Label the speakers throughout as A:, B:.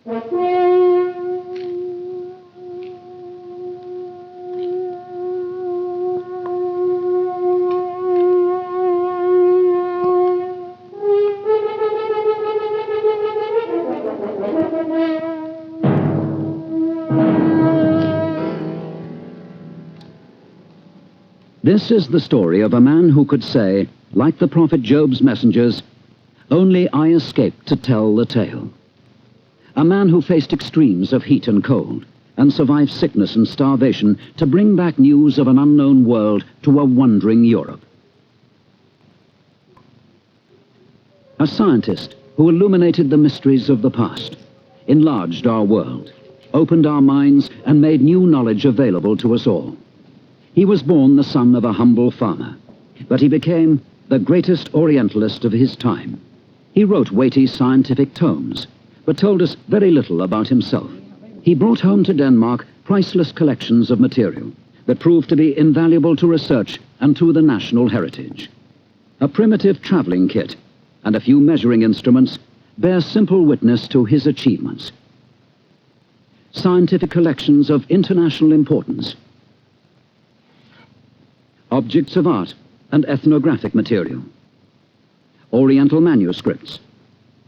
A: This is the story of a man who could say, like the prophet Job's messengers, "Only I escaped to tell the tale." A man who faced extremes of heat and cold, and survived sickness and starvation to bring back news of an unknown world to a wondering Europe. A scientist who illuminated the mysteries of the past, enlarged our world, opened our minds, and made new knowledge available to us all. He was born the son of a humble farmer, but he became the greatest Orientalist of his time. He wrote weighty scientific tomes, but told us very little about himself. He brought home to Denmark priceless collections of material that proved to be invaluable to research and to the national heritage. A primitive traveling kit and a few measuring instruments bear simple witness to his achievements. Scientific collections of international importance, objects of art and ethnographic material, Oriental manuscripts,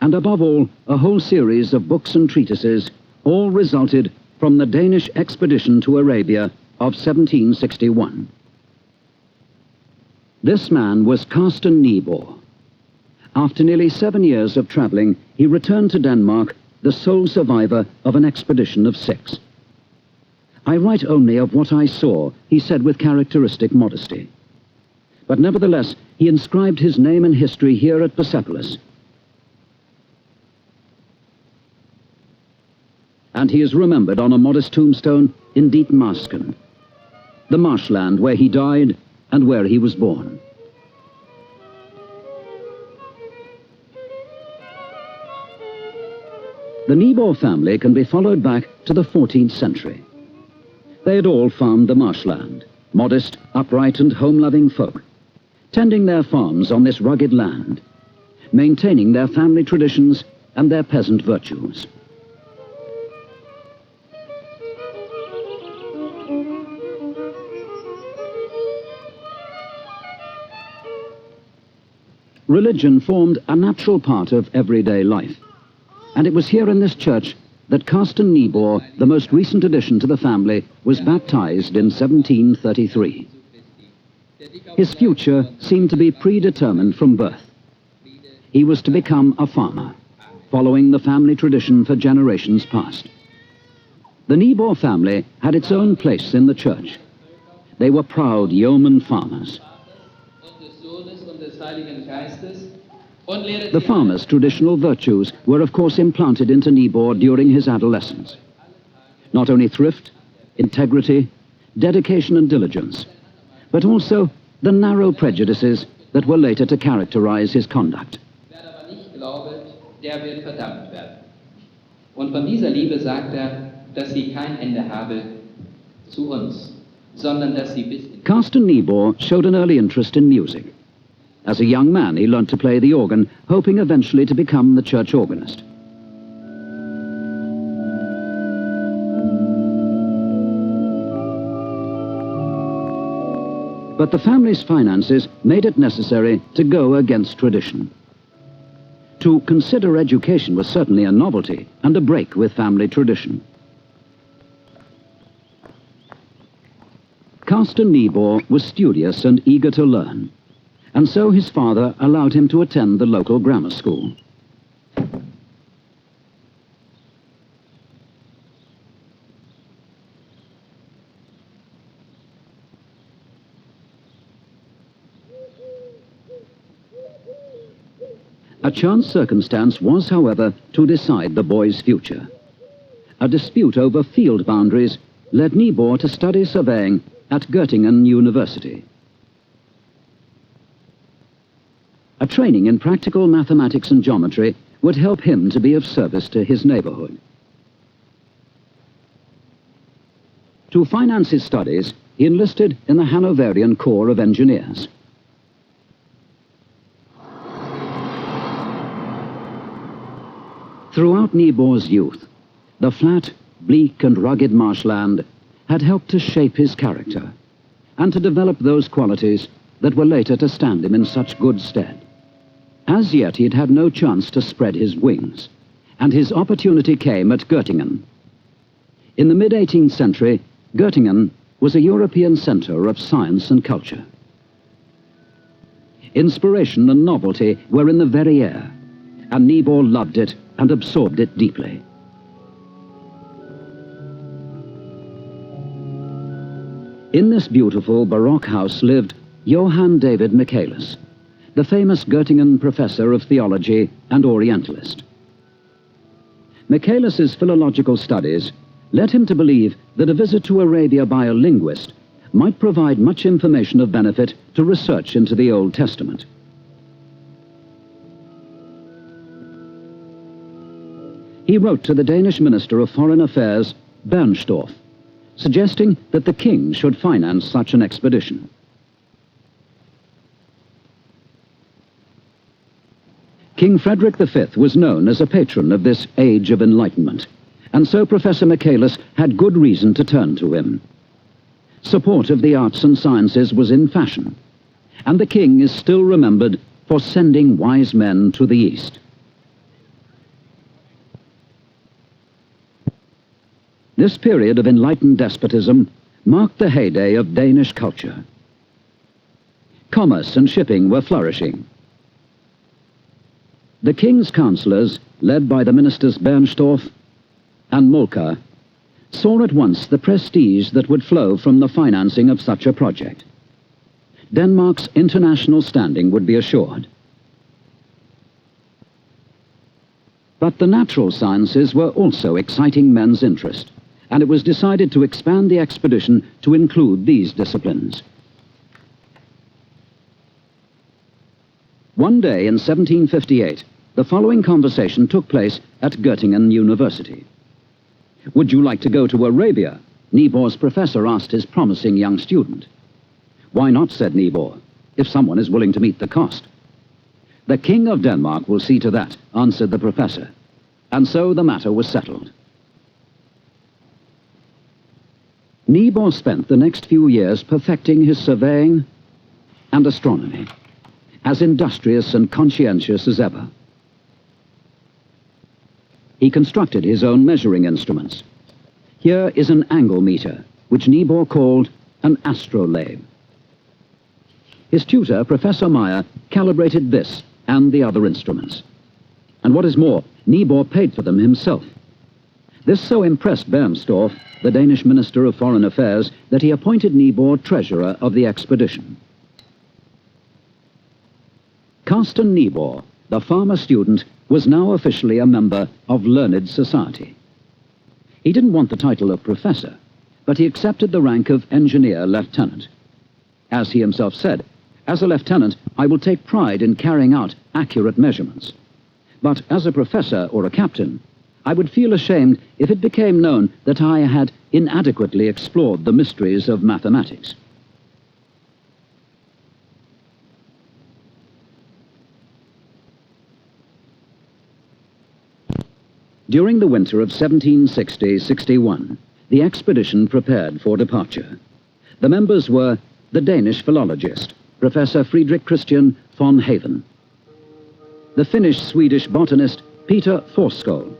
A: and above all, a whole series of books and treatises, all resulted from the Danish expedition to Arabia of 1761. This man was Carsten Niebuhr. After nearly 7 years of traveling, he returned to Denmark, the sole survivor of an expedition of 6. "I write only of what I saw," he said with characteristic modesty. But nevertheless, he inscribed his name in history here at Persepolis. And he is remembered on a modest tombstone in Ditmarsken, the marshland where he died and where he was born. The Niebuhr family can be followed back to the 14th century. They had all farmed the marshland, modest, upright, and home-loving folk, tending their farms on this rugged land, maintaining their family traditions and their peasant virtues. Religion formed a natural part of everyday life, and it was here in this church that Carsten Niebuhr, the most recent addition to the family, was baptized in 1733. His future seemed to be predetermined from birth. He was to become a farmer, following the family tradition for generations past. The Niebuhr family had its own place in the church. They were proud yeoman farmers. The farmer's traditional virtues were of course implanted into Niebuhr during his adolescence. Not only thrift, integrity, dedication and diligence, but also the narrow prejudices that were later to characterize his conduct.
B: Und von dieser Liebe sagt dass sie kein Ende habe zu uns, sondern dass sie bis...
A: Carsten Niebuhr showed an early interest in music. As a young man, he learned to play the organ, hoping eventually to become the church organist. But the family's finances made it necessary to go against tradition. To consider education was certainly a novelty and a break with family tradition. Carsten Niebuhr was studious and eager to learn, and so his father allowed him to attend the local grammar school. A chance circumstance was, however, to decide the boy's future. A dispute over field boundaries led Niebuhr to study surveying at Göttingen University. A training in practical mathematics and geometry would help him to be of service to his neighborhood. To finance his studies, he enlisted in the Hanoverian Corps of Engineers. Throughout Niebuhr's youth, The flat, bleak and rugged marshland had helped to shape his character and to develop those qualities that were later to stand him in such good stead. As yet he had had no chance to spread his wings, and his opportunity came at Göttingen. In the mid-18th century, Göttingen was a European centre of science and culture. Inspiration and novelty were in the very air, and Niebuhr loved it and absorbed it deeply. In this beautiful Baroque house lived Johann David Michaelis, the famous Göttingen professor of theology and Orientalist. Michaelis's philological studies led him to believe that a visit to Arabia by a linguist might provide much information of benefit to research into the Old Testament. He wrote to the Danish Minister of Foreign Affairs, Bernstorff, suggesting that the king should finance such an expedition. King Frederick V was known as a patron of this age of enlightenment, and so Professor Michaelis had good reason to turn to him. Support of the arts and sciences was in fashion, and the king is still remembered for sending wise men to the East. This period of enlightened despotism marked the heyday of Danish culture. Commerce and shipping were flourishing. The king's councillors, led by the ministers Bernstorff and Moltke, saw at once the prestige that would flow from the financing of such a project. Denmark's international standing would be assured. But the natural sciences were also exciting men's interest, and it was decided to expand the expedition to include these disciplines. One day in 1758, the following conversation took place at Göttingen University. "Would you like to go to Arabia?" Niebuhr's professor asked his promising young student. "Why not?" said Niebuhr, "if someone is willing to meet the cost." "The King of Denmark will see to that," answered the professor, and so the matter was settled. Niebuhr spent the next few years perfecting his surveying and astronomy, as industrious and conscientious as ever. He constructed his own measuring instruments. Here is an angle meter, which Niebuhr called an astrolabe. His tutor, Professor Meyer, calibrated this and the other instruments. And what is more, Niebuhr paid for them himself. This so impressed Bernstorff, the Danish Minister of Foreign Affairs, that he appointed Niebuhr treasurer of the expedition. Carsten Niebuhr, the farmer student, was now officially a member of learned society. He didn't want the title of professor, but he accepted the rank of engineer lieutenant. As he himself said, "As a lieutenant, I will take pride in carrying out accurate measurements. But as a professor or a captain, I would feel ashamed if it became known that I had inadequately explored the mysteries of mathematics." During the winter of 1760-61, the expedition prepared for departure. The members were the Danish philologist, Professor Friedrich Christian von Haven, the Finnish-Swedish botanist Peter Forsskål,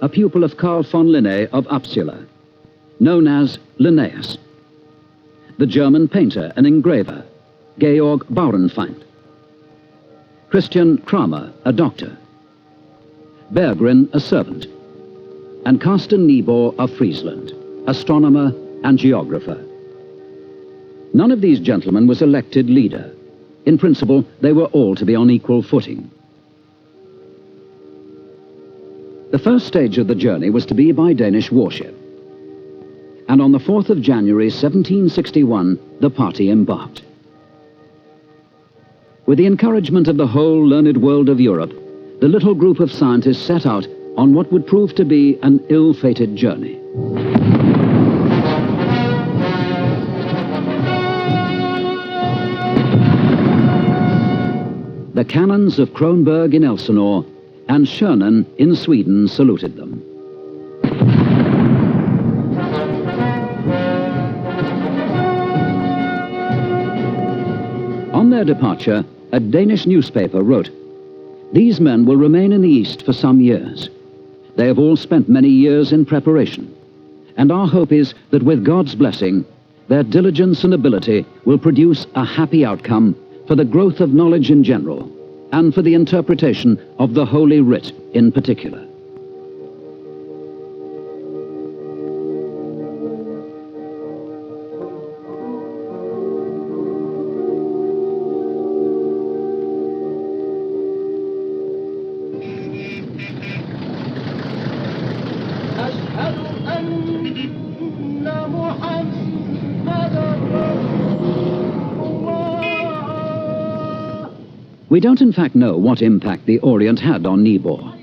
A: a pupil of Carl von Linné of Uppsala, known as Linnaeus, the German painter and engraver, Georg Bauernfeind, Christian Kramer, a doctor, Berggren, a servant, and Carsten Niebuhr of Friesland, astronomer and geographer. None of these gentlemen was elected leader. In principle, they were all to be on equal footing. The first stage of the journey was to be by Danish warship, and on the 4th of January 1761, the party embarked. With the encouragement of the whole learned world of Europe, the little group of scientists set out on what would prove to be an ill-fated journey. The cannons of Kronberg in Elsinore and Schönen in Sweden saluted them. their departure, a Danish newspaper wrote, "These men will remain in the East for some years. They have all spent many years in preparation, and our hope is that with God's blessing, their diligence and ability will produce a happy outcome for the growth of knowledge in general, and for the interpretation of the Holy Writ in particular." We don't in fact know what impact the Orient had on Niebuhr.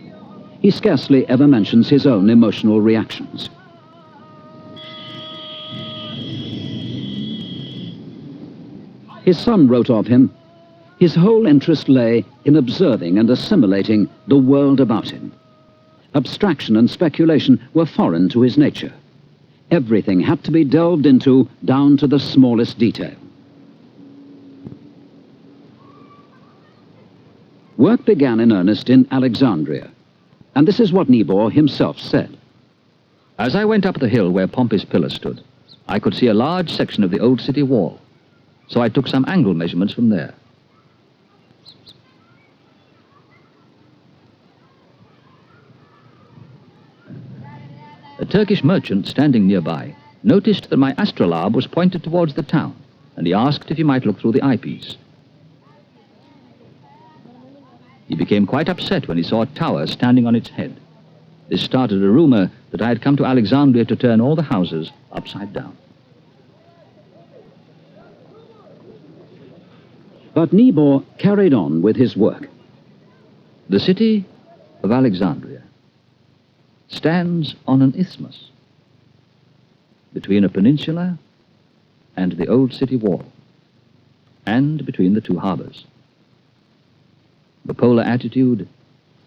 A: He scarcely ever mentions his own emotional reactions. His son wrote of him, "His whole interest lay in observing and assimilating the world about him. Abstraction and speculation were foreign to his nature. Everything had to be delved into down to the smallest detail." Work began in earnest in Alexandria, and this is what Niebuhr himself said.
C: "As I went up the hill where Pompey's pillar stood, I could see a large section of the old city wall, so I took some angle measurements from there. A Turkish merchant standing nearby noticed that my astrolabe was pointed towards the town, and he asked if he might look through the eyepiece. He became quite upset when he saw a tower standing on its head. This started a rumor that I had come to Alexandria to turn all the houses upside down.
A: But Niebuhr carried on with his work.
C: The city of Alexandria stands on an isthmus between a peninsula and the old city wall, and between the two harbors. The polar attitude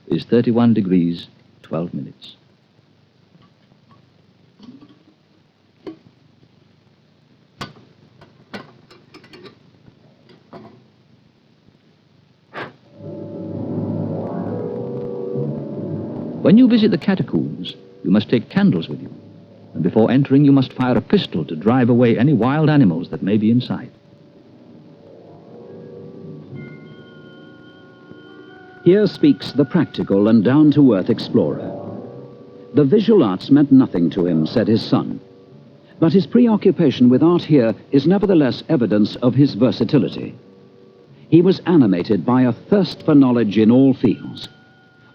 C: is 31 degrees, 12 minutes. When you visit the catacombs, you must take candles with you, and before entering you must fire a pistol to drive away any wild animals that may be inside.
A: Here speaks the practical and down-to-earth explorer. The visual arts meant nothing to him, said his son. But his preoccupation with art here is nevertheless evidence of his versatility. He was animated by a thirst for knowledge in all fields,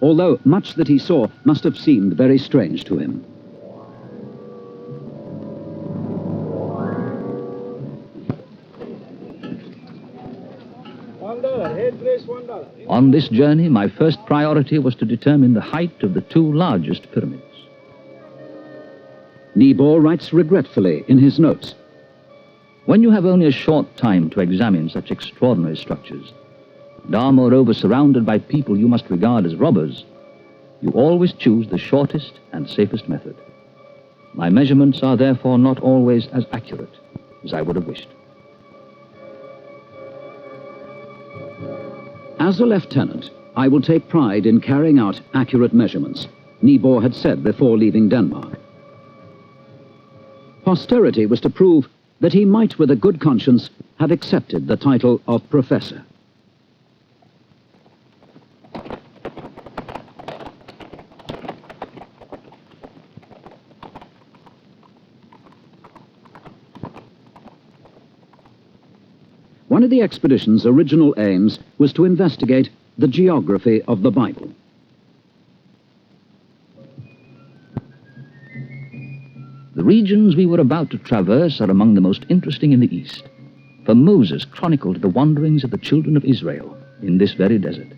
A: although much that he saw must have seemed very strange to him.
C: On this journey, my first priority was to determine the height of the two largest pyramids.
A: Niebuhr writes regretfully in his notes,
C: "When you have only a short time to examine such extraordinary structures, and are moreover surrounded by people you must regard as robbers, you always choose the shortest and safest method. My measurements are therefore not always as accurate as I would have wished."
A: As a lieutenant, I will take pride in carrying out accurate measurements, Niebuhr had said before leaving Denmark. Posterity was to prove that he might with a good conscience have accepted the title of professor. One of the expedition's original aims was to investigate the geography of the Bible.
C: The regions we were about to traverse are among the most interesting in the East, for Moses chronicled the wanderings of the children of Israel in this very desert.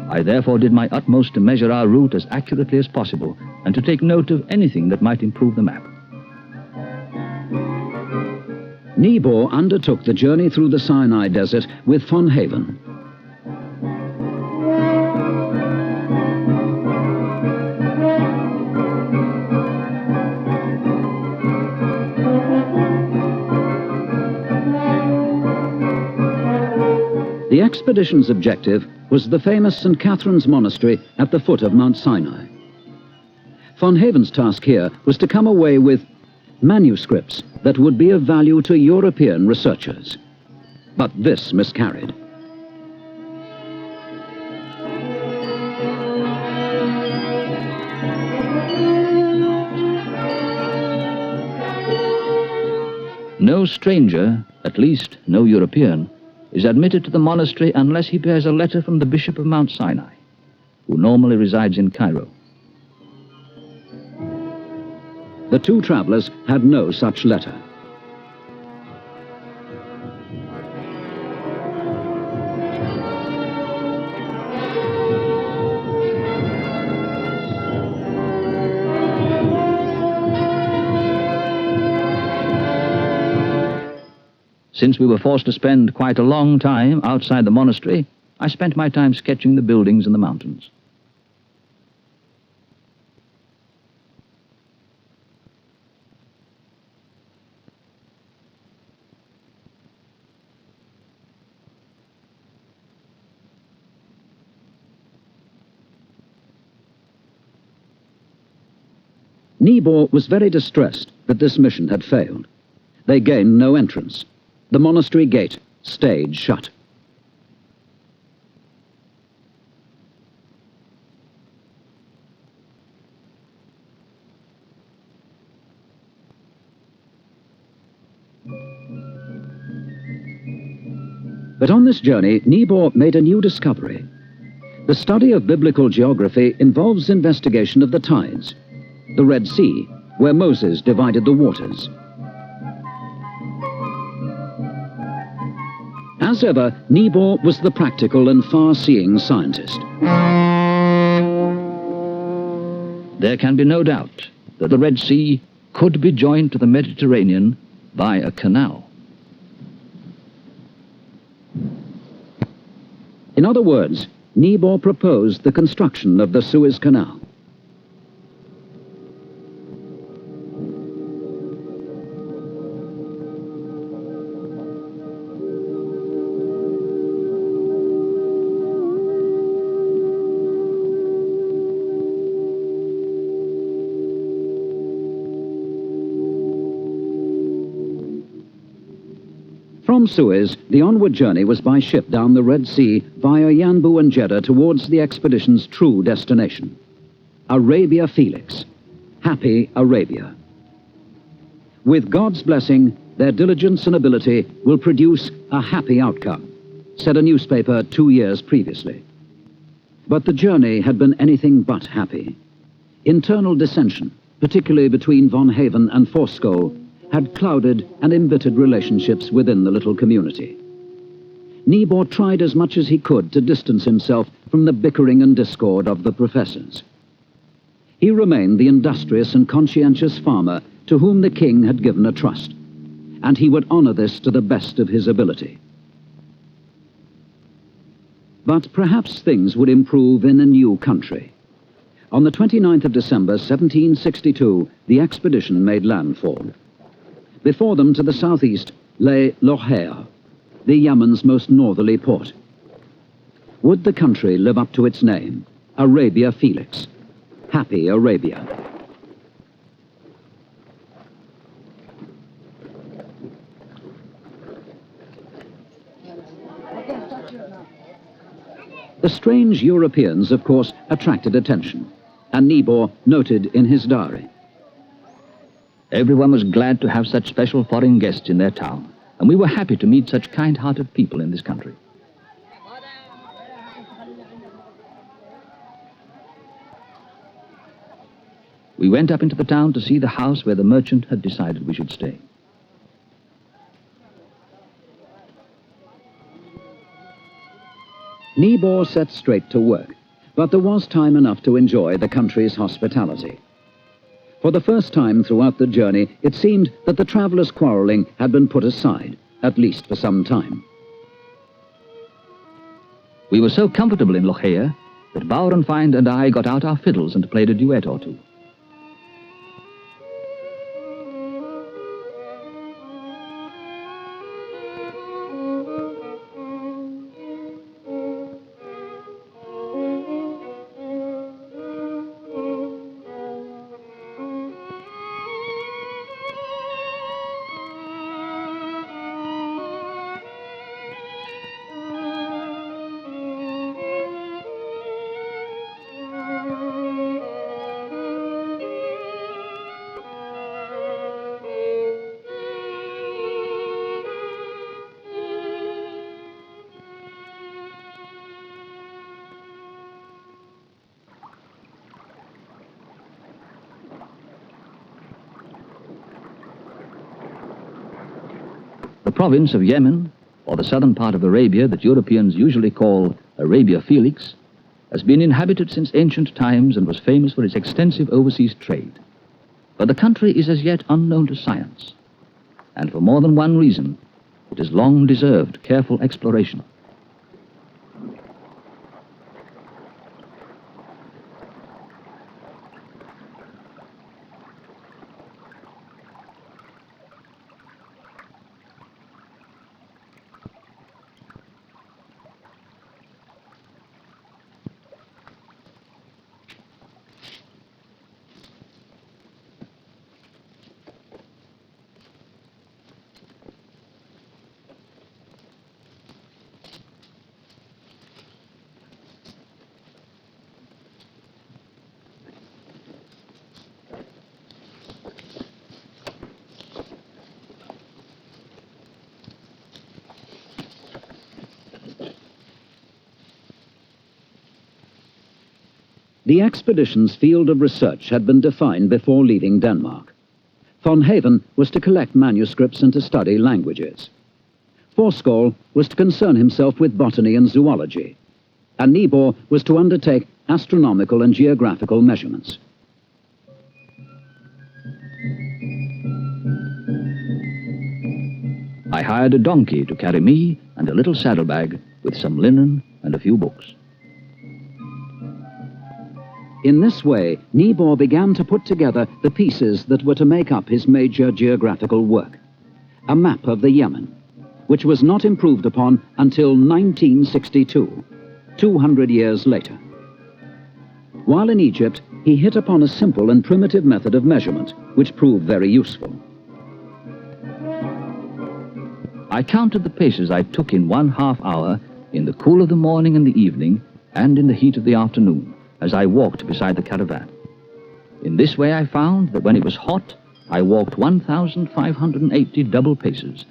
C: I therefore did my utmost to measure our route as accurately as possible and to take note of anything that might improve the map.
A: Niebuhr undertook the journey through the Sinai Desert with von Haven. expedition's objective was the famous St. Catherine's Monastery at the foot of Mount Sinai. Von Haven's task here was to come away with manuscripts that would be of value to European researchers. But this miscarried.
C: No stranger, at least no European, is admitted to the monastery unless he bears a letter from the Bishop of Mount Sinai, who normally resides in Cairo.
A: The two travelers had no such letter.
C: Since we were forced to spend quite a long time outside the monastery, I spent my time sketching the buildings and the mountains.
A: Niebuhr was very distressed that this mission had failed. They gained no entrance. The monastery gate stayed shut. But on this journey, Niebuhr made a new discovery. The study of biblical geography involves investigation of the tides, the Red Sea, where Moses divided the waters. As ever, Niebuhr was the practical and far-seeing scientist.
C: There can be no doubt that the Red Sea could be joined to the Mediterranean by a canal.
A: In other words, Niebuhr proposed the construction of the Suez Canal. From Suez, the onward journey was by ship down the Red Sea via Yanbu and Jeddah towards the expedition's true destination, Arabia Felix, happy Arabia. With God's blessing, their diligence and ability will produce a happy outcome, said a newspaper 2 years previously. But the journey had been anything but happy. Internal dissension, particularly between von Haven and Forskol, had clouded and embittered relationships within the little community. Niebuhr tried as much as he could to distance himself from the bickering and discord of the professors. He remained the industrious and conscientious farmer to whom the king had given a trust, and he would honor this to the best of his ability. But perhaps things would improve in a new country. On the 29th of December, 1762, the expedition made landfall. Before them, to the southeast, lay Loher, the Yemen's most northerly port. Would the country live up to its name, Arabia Felix, happy Arabia? The strange Europeans, of course, attracted attention, and Niebuhr noted in his diary.
C: Everyone was glad to have such special foreign guests in their town, and we were happy to meet such kind-hearted people in this country. We went up into the town to see the house where the merchant had decided we should stay.
A: Niebuhr set straight to work, but there was time enough to enjoy the country's hospitality. For the first time throughout the journey, it seemed that the travelers' quarreling had been put aside, at least for some time.
C: We were so comfortable in Loher that Baurenfeind and I got out our fiddles and played a duet or two. province of Yemen, or the southern part of Arabia that Europeans usually call Arabia Felix, has been inhabited since ancient times and was famous for its extensive overseas trade. But the country is as yet unknown to science, and for more than one reason, it has long deserved careful exploration.
A: The expedition's field of research had been defined before leaving Denmark. Von Haven was to collect manuscripts and to study languages. Forsker was to concern himself with botany and zoology, and Niebuhr was to undertake astronomical and geographical measurements.
C: I hired a donkey to carry me and a little saddlebag with some linen and a few books.
A: In this way, Niebuhr began to put together the pieces that were to make up his major geographical work. A map of the Yemen, which was not improved upon until 1962, 200 years later. While in Egypt, he hit upon a simple and primitive method of measurement, which proved very useful.
C: I counted the paces I took in 1/2 hour in the cool of the morning and the evening, and in the heat of the afternoon, as I walked beside the caravan. In this way I found that when it was hot, I walked 1,580 double paces,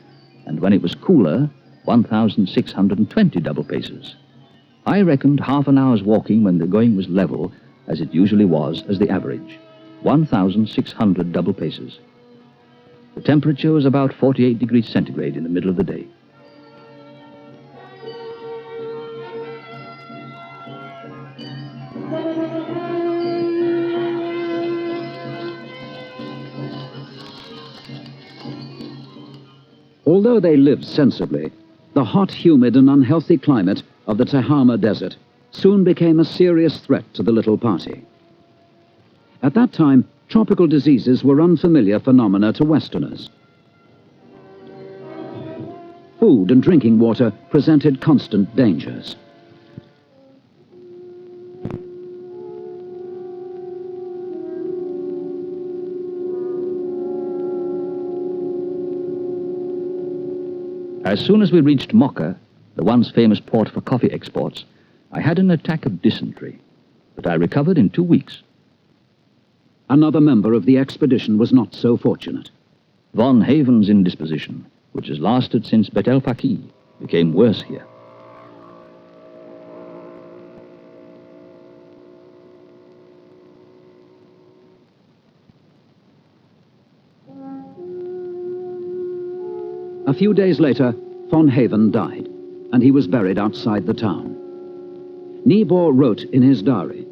C: and when it was cooler, 1,620 double paces. I reckoned half an hour's walking when the going was level, as it usually was, as the average, 1,600 double paces. The temperature was about 48 degrees centigrade in the middle of the day.
A: Although they lived sensibly, the hot, humid and unhealthy climate of the Tehama Desert soon became a serious threat to the little party. At that time, tropical diseases were unfamiliar phenomena to Westerners. Food and drinking water presented constant dangers.
C: As soon as we reached Mocha, the once famous port for coffee exports, I had an attack of dysentery, but I recovered in 2 weeks.
A: Another member of the expedition was not so fortunate.
C: Von Haven's indisposition, which has lasted since Bet el Faqih, became worse here.
A: A few days later, von Haven died, and he was buried outside the town. Niebuhr wrote in his diary,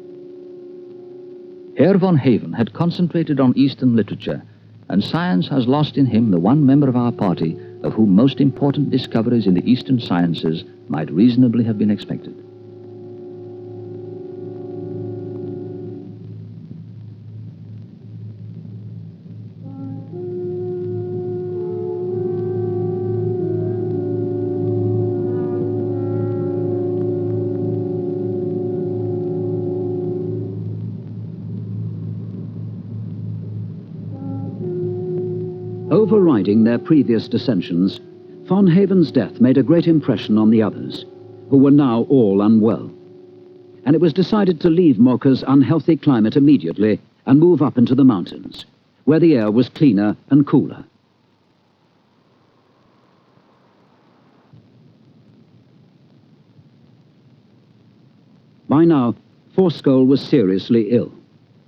C: Herr von Haven had concentrated on Eastern literature, and science has lost in him the one member of our party of whom most important discoveries in the Eastern sciences might reasonably have been expected.
A: Overriding their previous dissensions, von Haven's death made a great impression on the others, who were now all unwell. And it was decided to leave Mocha's unhealthy climate immediately and move up into the mountains, where the air was cleaner and cooler. By now, Forsker was seriously ill,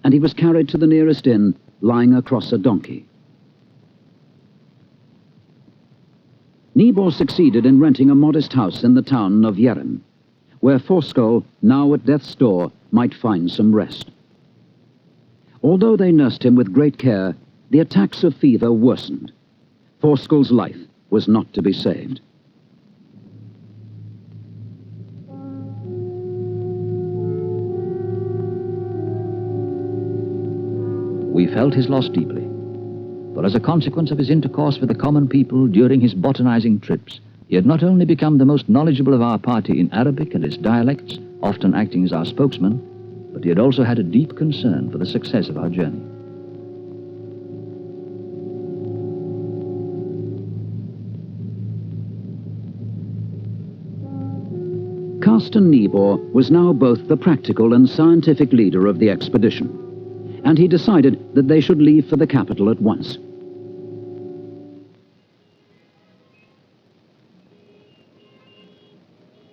A: and he was carried to the nearest inn, lying across a donkey. Niebuhr succeeded in renting a modest house in the town of Hjem, where Forsker, now at death's door, might find some rest. Although they nursed him with great care, the attacks of fever worsened. Forsker's life was not to be saved.
C: We felt his loss deeply, for as a consequence of his intercourse with the common people during his botanizing trips, he had not only become the most knowledgeable of our party in Arabic and its dialects, often acting as our spokesman, but he had also had a deep concern for the success of our journey.
A: Carsten Niebuhr was now both the practical and scientific leader of the expedition, and he decided that they should leave for the capital at once.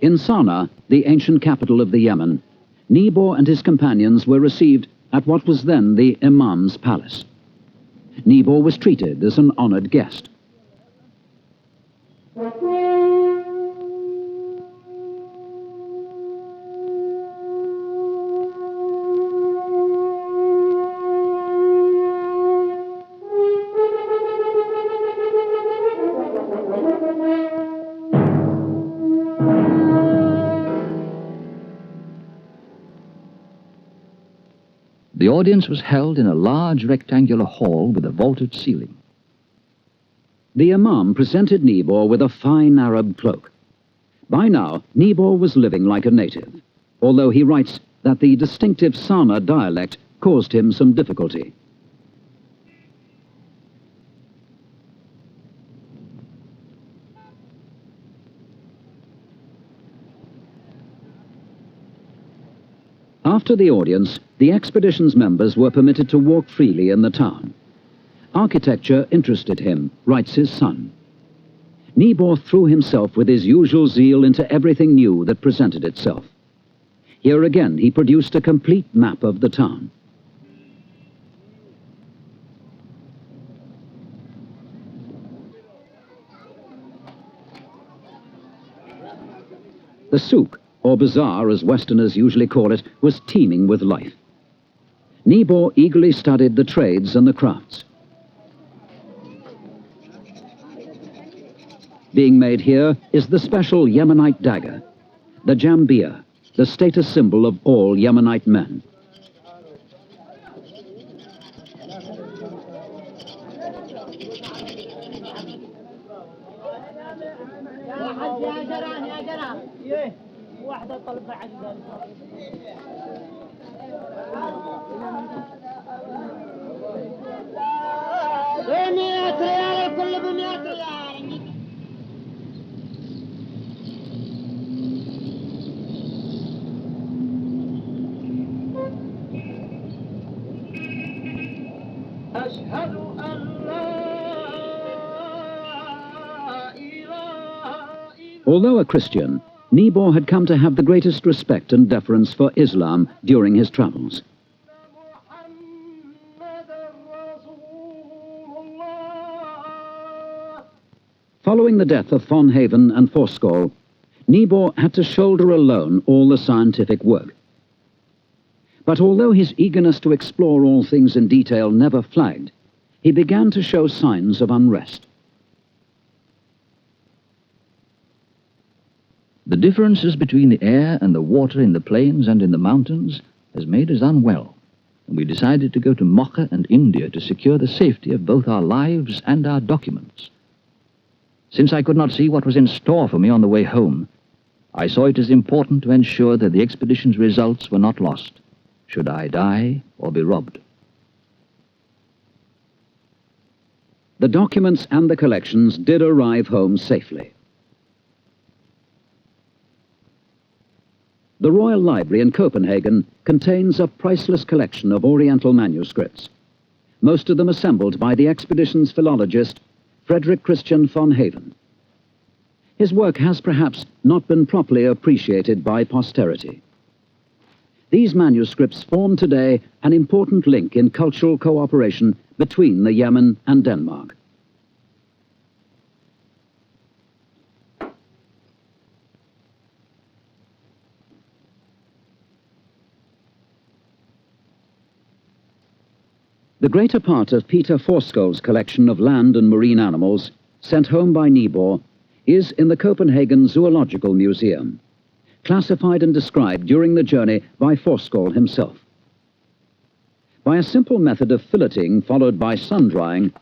A: In Sana'a, the ancient capital of the Yemen, Niebuhr and his companions were received at what was then the Imam's palace. Niebuhr was treated as an honored guest.
C: The audience was held in a large rectangular hall with a vaulted ceiling.
A: The Imam presented Niebuhr with a fine Arab cloak. By now, Niebuhr was living like a native, although he writes that the distinctive Sana'a dialect caused him some difficulty. After the audience, the expedition's members were permitted to walk freely in the town. Architecture interested him, writes his son. Niebuhr threw himself with his usual zeal into everything new that presented itself. Here again he produced a complete map of the town. The souk, or bazaar as Westerners usually call it, was teeming with life. Niebuhr eagerly studied the trades and the crafts. Being made here is the special Yemenite dagger, the jambia, the status symbol of all Yemenite men. Although a Christian, Niebuhr had come to have the greatest respect and deference for Islam during his travels. Following the death of von Haven and Forsker, Niebuhr had to shoulder alone all the scientific work. But although his eagerness to explore all things in detail never flagged, he began to show signs of unrest.
C: The differences between the air and the water in the plains and in the mountains has made us unwell, and we decided to go to Mocha and India to secure the safety of both our lives and our documents. Since I could not see what was in store for me on the way home, I saw it as important to ensure that the expedition's results were not lost, should I die or be robbed.
A: The documents and the collections did arrive home safely. The Royal Library in Copenhagen contains a priceless collection of Oriental manuscripts, most of them assembled by the expedition's philologist, Frederick Christian von Haven. His work has perhaps not been properly appreciated by posterity. These manuscripts form today an important link in cultural cooperation between the Yemen and Denmark. The greater part of Peter Forskel's collection of land and marine animals, sent home by Niebuhr, is in the Copenhagen Zoological Museum, classified and described during the journey by Forskel himself. By a simple method of filleting followed by sun-drying,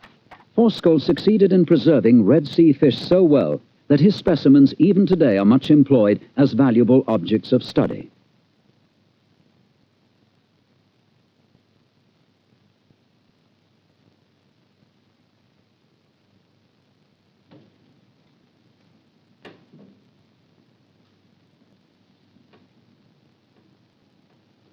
A: Forskel succeeded in preserving Red Sea fish so well that his specimens even today are much employed as valuable objects of study.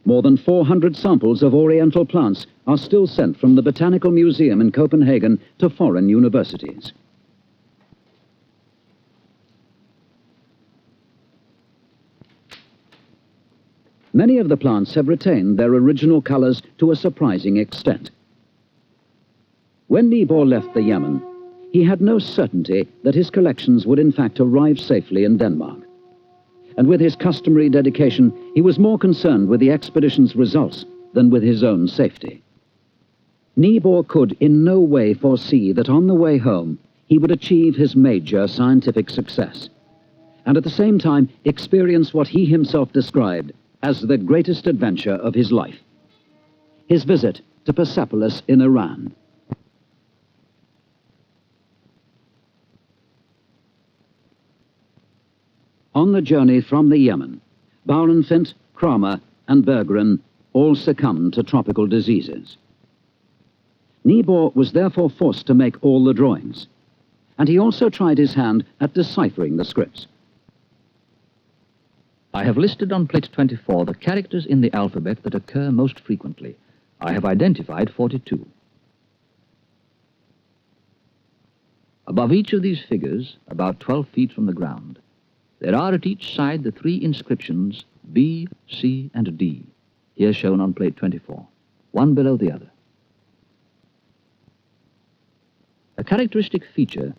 A: More than 400 samples of oriental plants are still sent from the Botanical Museum in Copenhagen to foreign universities. Many of the plants have retained their original colors to a surprising extent. When Niebuhr left the Yemen, he had no certainty that his collections would in fact arrive safely in Denmark. And with his customary dedication, he was more concerned with the expedition's results than with his own safety. Niebuhr could in no way foresee that on the way home, he would achieve his major scientific success, and at the same time experience what he himself described as the greatest adventure of his life: his visit to Persepolis in Iran. On the journey from the Yemen, Bauernfeind, Kramer, and Berggren all succumbed to tropical diseases. Niebuhr was therefore forced to make all the drawings, and he also tried his hand at deciphering the scripts.
C: I have listed on plate 24 the characters in the alphabet that occur most frequently. I have identified 42. Above each of these figures, about 12 feet from the ground, there are at each side the three inscriptions B, C, and D, here shown on plate 24, one below the other. A characteristic feature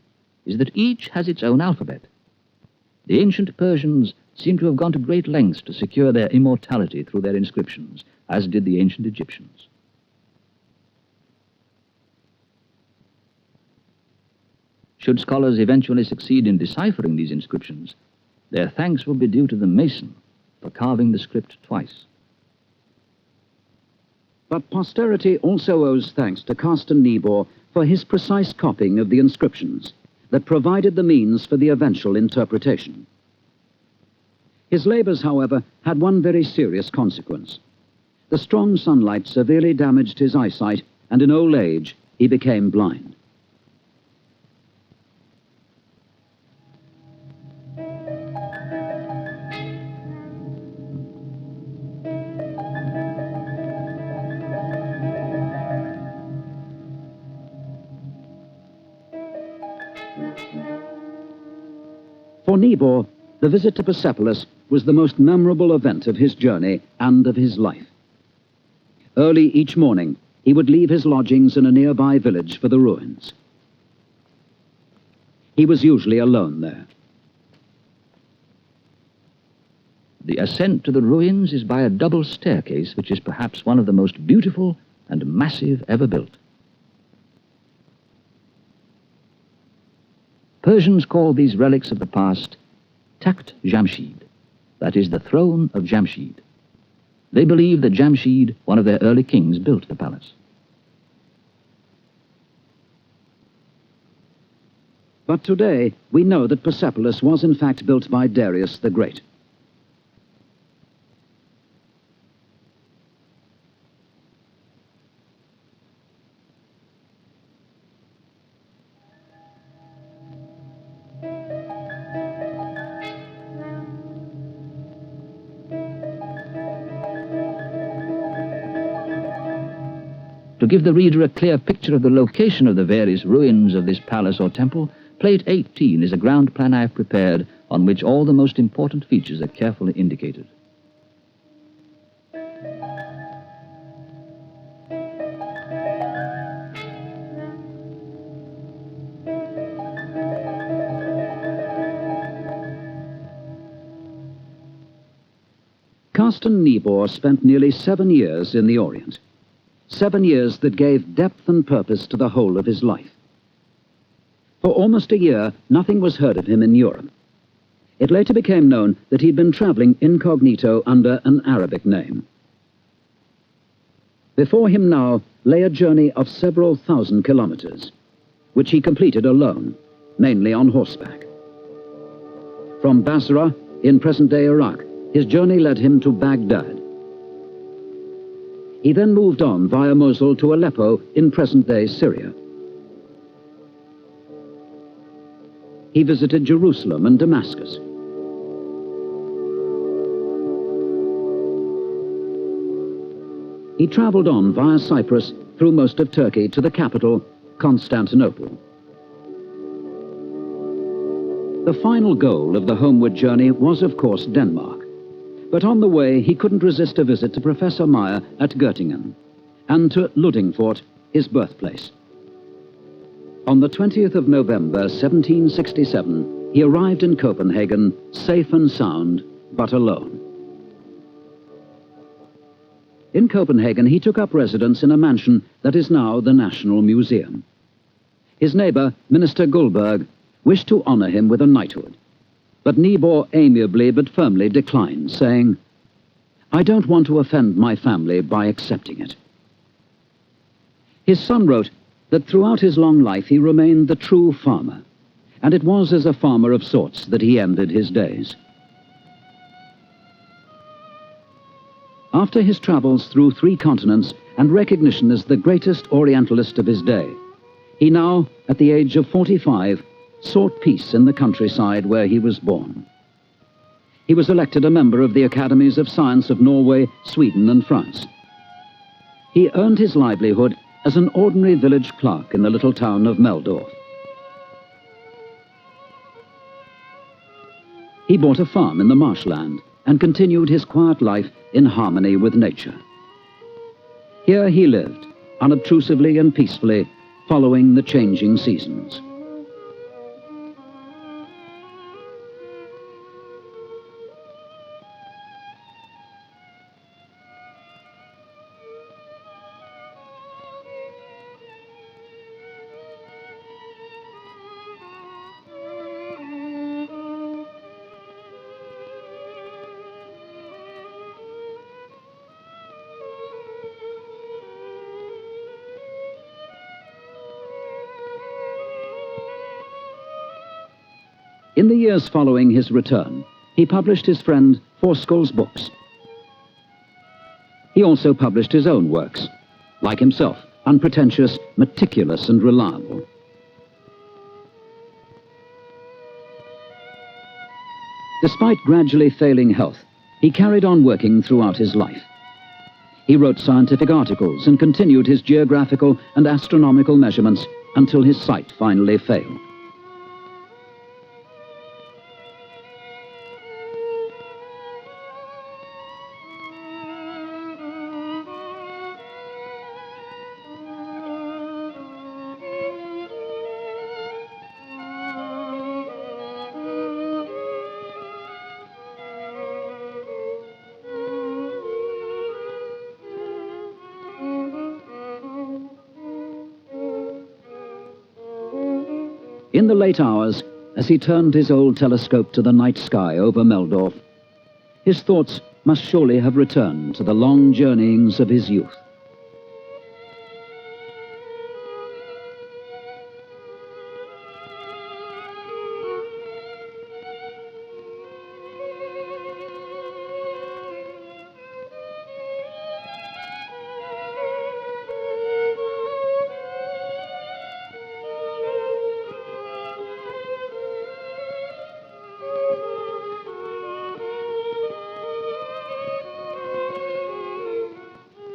C: is that each has its own alphabet. The ancient Persians seem to have gone to great lengths to secure their immortality through their inscriptions, as did the ancient Egyptians. Should scholars eventually succeed in deciphering these inscriptions, their thanks will be due to the mason for carving the script twice.
A: But posterity also owes thanks to Carsten Niebuhr for his precise copying of the inscriptions that provided the means for the eventual interpretation. His labors, however, had one very serious consequence. The strong sunlight severely damaged his eyesight, and in old age he became blind. For Niebuhr, the visit to Persepolis was the most memorable event of his journey and of his life. Early each morning, he would leave his lodgings in a nearby village for the ruins. He was usually alone there.
C: The ascent to the ruins is by a double staircase, which is perhaps one of the most beautiful and massive ever built. Persians call these relics of the past Takht Jamshid, that is, the throne of Jamshid. They believe that Jamshid, one of their early kings, built the palace.
A: But today, we know that Persepolis was in fact built by Darius the Great.
C: To give the reader a clear picture of the location of the various ruins of this palace or temple, plate 18 is a ground plan I have prepared on which all the most important features are carefully indicated.
A: Carsten Niebuhr spent nearly 7 years in the Orient. 7 years that gave depth and purpose to the whole of his life. For almost a year, nothing was heard of him in Europe. It later became known that he'd been traveling incognito under an Arabic name. Before him now lay a journey of several thousand kilometers, which he completed alone, mainly on horseback. From Basra, in present-day Iraq, his journey led him to Baghdad. He then moved on via Mosul to Aleppo in present-day Syria. He visited Jerusalem and Damascus. He traveled on via Cyprus through most of Turkey to the capital, Constantinople. The final goal of the homeward journey was, of course, Denmark. But on the way, he couldn't resist a visit to Professor Meyer at Göttingen and to Luddingfort, his birthplace. On the 20th of November, 1767, he arrived in Copenhagen, safe and sound, but alone. In Copenhagen, he took up residence in a mansion that is now the National Museum. His neighbor, Minister Guldberg, wished to honor him with a knighthood. But Niebuhr amiably but firmly declined, saying, "I don't want to offend my family by accepting it." His son wrote that throughout his long life he remained the true farmer, and it was as a farmer of sorts that he ended his days. After his travels through 3 continents and recognition as the greatest Orientalist of his day, he now, at the age of 45, sought peace in the countryside where he was born. He was elected a member of the Academies of Science of Norway, Sweden, and France. He earned his livelihood as an ordinary village clerk in the little town of Meldorf. He bought a farm in the marshland and continued his quiet life in harmony with nature. Here he lived, unobtrusively and peacefully, following the changing seasons. In the years following his return, he published his friend Forsker's books. He also published his own works, like himself, unpretentious, meticulous, and reliable. Despite gradually failing health, he carried on working throughout his life. He wrote scientific articles and continued his geographical and astronomical measurements until his sight finally failed. In the late hours, as he turned his old telescope to the night sky over Meldorf, his thoughts must surely have returned to the long journeyings of his youth.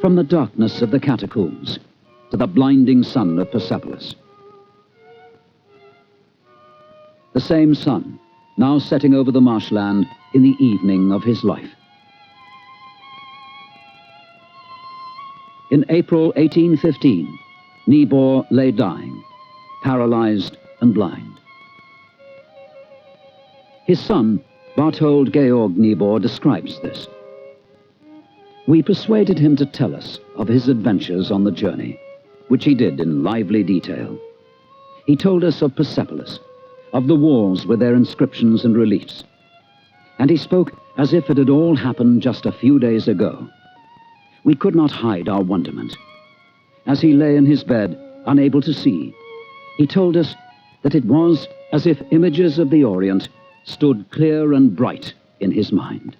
A: From the darkness of the catacombs to the blinding sun of Persepolis. The same sun, now setting over the marshland in the evening of his life. In April 1815, Niebuhr lay dying, paralyzed and blind. His son, Barthold Georg Niebuhr, describes this. We persuaded him to tell us of his adventures on the journey, which he did in lively detail. He told us of Persepolis, of the walls with their inscriptions and reliefs, and he spoke as if it had all happened just a few days ago. We could not hide our wonderment. As he lay in his bed, unable to see, he told us that it was as if images of the Orient stood clear and bright in his mind.